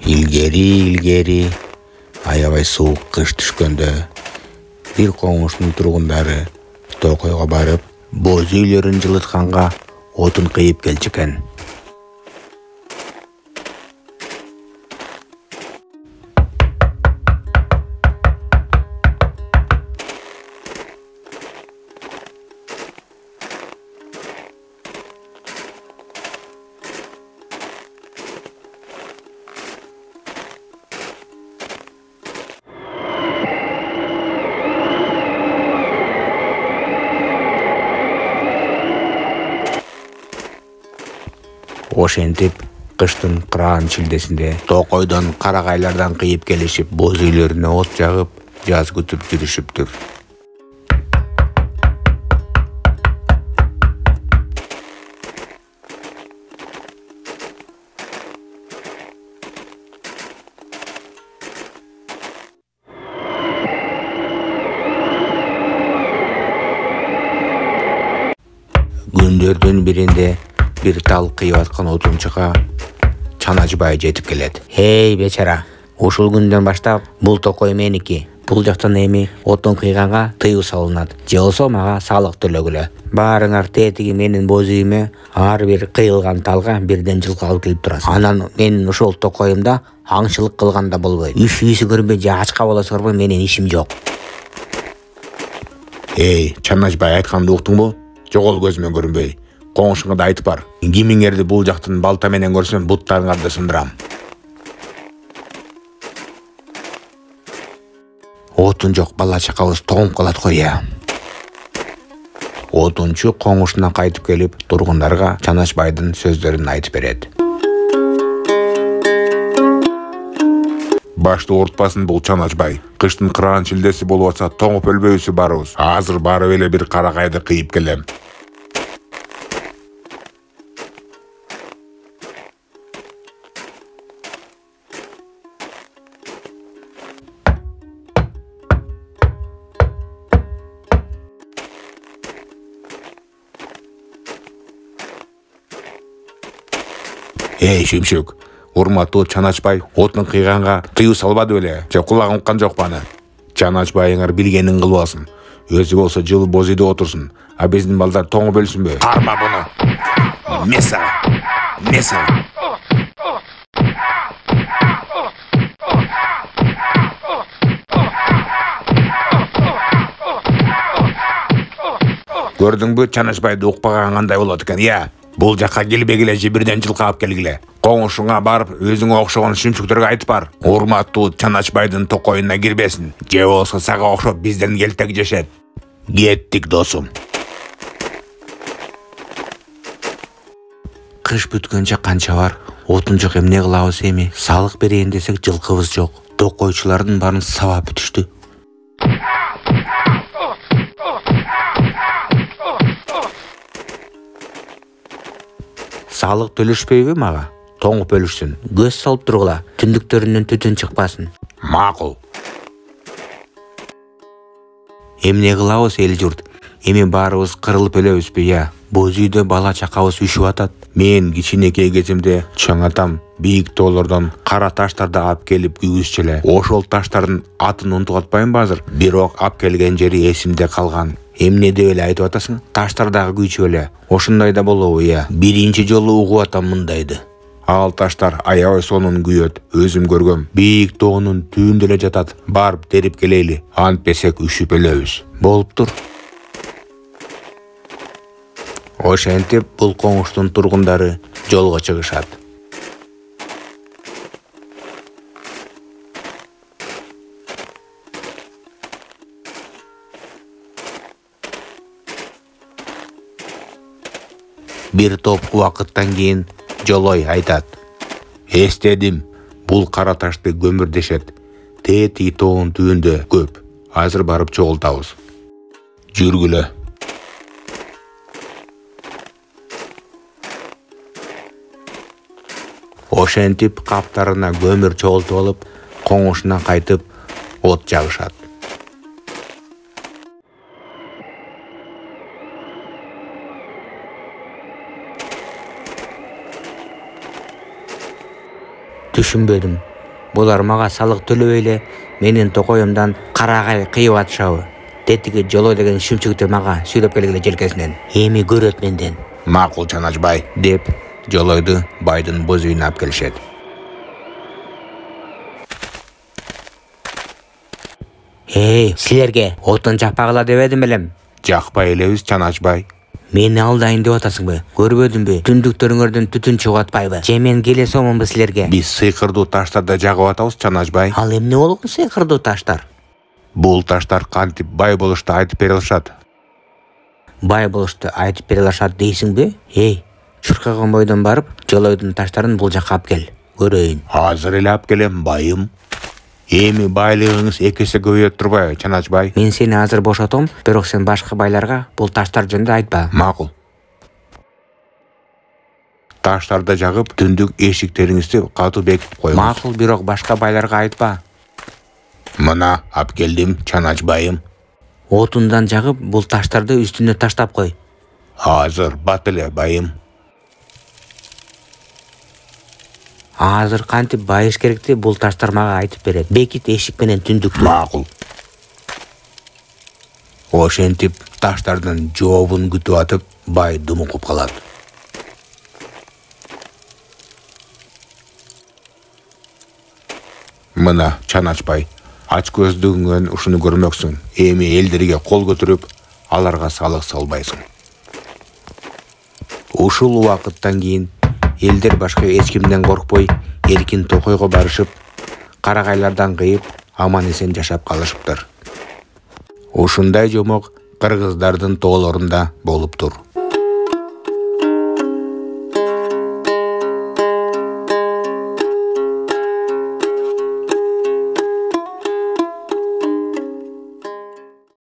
Илгери аябай суук кыш түшкөндө бир коңуштун тургундары токойго барып, боз үйлөрүн жылытканга отун кыйып келчү экен. Ошентип кыштын кыраан шилдесинде токойдон карагайлардан кыйып келишип, боз үйлөрүнө от жагып, жаз күтүп жүрүшүптүр. Күндөрдүн биринде бир тал кыйып аткан отунчуга Чаначбай жетип келет. Эй, бечара, ушул күндөн баштап бул токой меники. Бул жактан эми отун кыйганга тыюу салынат. Же болсо мага салык төлөгүлө. Баарыңар тетиги менин боз үйүмө ар бир кыйылган талга бирден жылкы алып келип турасыз. Анан менин ошол токоюмда аңчылык кылганда болбойт. Үй-үйсү көрбөй же ачка болосу көрбөй менин ишим жок. Эй, Чаначбай айтканды уктуңбу? Жогол көзүмө көрүнбөй. Коңушуңа да айтып бар. Кимиңерди бул жактан балта менен көрсөм, буттарыңарды сындырам. Отун жок, бала чакабыз тоңуп калат го я. Отунчу коңушуна кайтып келип, тургундарга Чаначбайдын сөздөрүн айтып берет. Башты ортпасын бул Чаначбай. Кыштын кыраан шилдеси болуп атса, тоңуп өлбөйбүз барыбыз. Азыр барып эле бир карагайды кыйып келем. Эй, Шүмшүк, урматтуу Чаначбай отун кыйганга тыюу салбады беле? Же кулагым уккан жокпу аны? Чаначбайыңар билгенин кылып алсын. Өзү болсо жылы боз үйдө отурсун, а биздин балдар тоңуп өлсүнбү? Карма буну. Меса. Көрдүңбү, Чаначбайды укпаган кандай болот экен, я? Бул жакка келбегиле же бирден жылкы алып келгиле. Коңушуңа барып, өзүңө окшогон шүмшүктөргө айтып бар. Урматтуу Чаначбайдын токоюна кирбесин. Же болсо сага окшоп бизден келтек жешет. Кеттик, досум. Кыш бүткөнчө канча бар? Отун жок, эмне кылабыз эми? Салык берейин десек жылкыбыз жок. Токойчулардын баарын сабап бүтүштү. Салык төлөшпөйбү мага? Тоңуп өлүшсүн. Көз салып тургула, түндүктөрүнөн түтүн чыкпасын. Макул. Эмне кылабыз эл журт? Эми баарыбыз кырылып өлөбүзбү я? Боз үйдө бала чакабыз үшүп атат. Мен кичинекей кезимде чоң атам бийик тоолордон кара таштарды алып келип күйгүзчү эле. Ошол таштардын атын унутуп атпайынбы азыр? Бирок алып келген жери эсимде калган. Эмне деп эле айтып атасың? Таштар дагы күйчүп эле. Ошондой да болобу я? Биринчи жолу угуп атам мындайды. Ал таштар аябай сонун күйөт. Өзүм көргөм. Бийик тоонун түбүндө эле жатат. Барып терип келейли. Антпесек үшүп өлөбүз. Болуптур. Ошентип бул коңуштун тургундары жолго чыгышат. Бир топ убакыттан кийин Жолой айтат. Эстедим, бул кара ташты көмүрдешет. Тетиги тоонун түбүндө көп. Азыр барып чогултабыз. Жүргүлө. Ошентип каптарына көмүр чогултуп алып, коңушуна кайтып от жагышат. Түшүнбөдүм. Булар мага салык төлөбөй эле менин токоюмдан карагай кыйып атышабы. Тетиги жоло деген шүмчүктү мага сүйлөп келгиле желкесинен. Эми көрөт менден. Макул Чаначбай Деп жолойду байдын боз үйүнө алып келишет. Силерге отун жакпагыла дебедим белем. Жакпай элебиз Чаначбай. Мени алдайын деп атасыңбы? Көрбөдүңбү? Түндүктөрүңөрдөн түтүн чыгып атпайбы? Же мен келе сомунбу силерге? Биз сыйкырдуу таштарды жагып атабыз Чаначбай. Ал эмне болгон сыйкырдуу таштар? Бул таштар кантип бай болушту айтып бере алышат. Бай болушту айтып бере алышат дейсиңби? Чуркаган бойдон барып, жолойдун таштарын бул жакка алып кел. Көрөйүн. Азыр эле алып келем, байым. Эми байлыгыңыз экесе көбөйөт турбайбы, Чаначбай? Мен сени азыр бошотом, бирок сен башка байларга бул таштар жөнүндө айтпа. Макул. Таштарды жагып, түндүк эшиктериңизди катуу бекитип коюңуз. Макул, бирок башка байларга айтпа. Мына алып келдим, Чаначбайым. Отундан жагып, бул таштарды үстүнө таштап кой. Азыр бат эле, байым. Азыр кантип байыш керекти бул таштар мага айтып берет. Бекит эшик менен түндүктү. Макул. Ошентип таштардын жообун күтүп атып, бай думукуп калат. Мына Чаначбай, ач көздүгүңөн ушуну көрмөксүң. Эми элдерге кол көтөрүп, аларга салык салбайсың. Ушул убакыттан кийин элдер башка эч кимден коркпой, эркин токойго барышып, карагайлардан кыйып, аман-эсен жашап калышыптыр. Ушундай жомок кыргыздардын тоолорунда болуптур.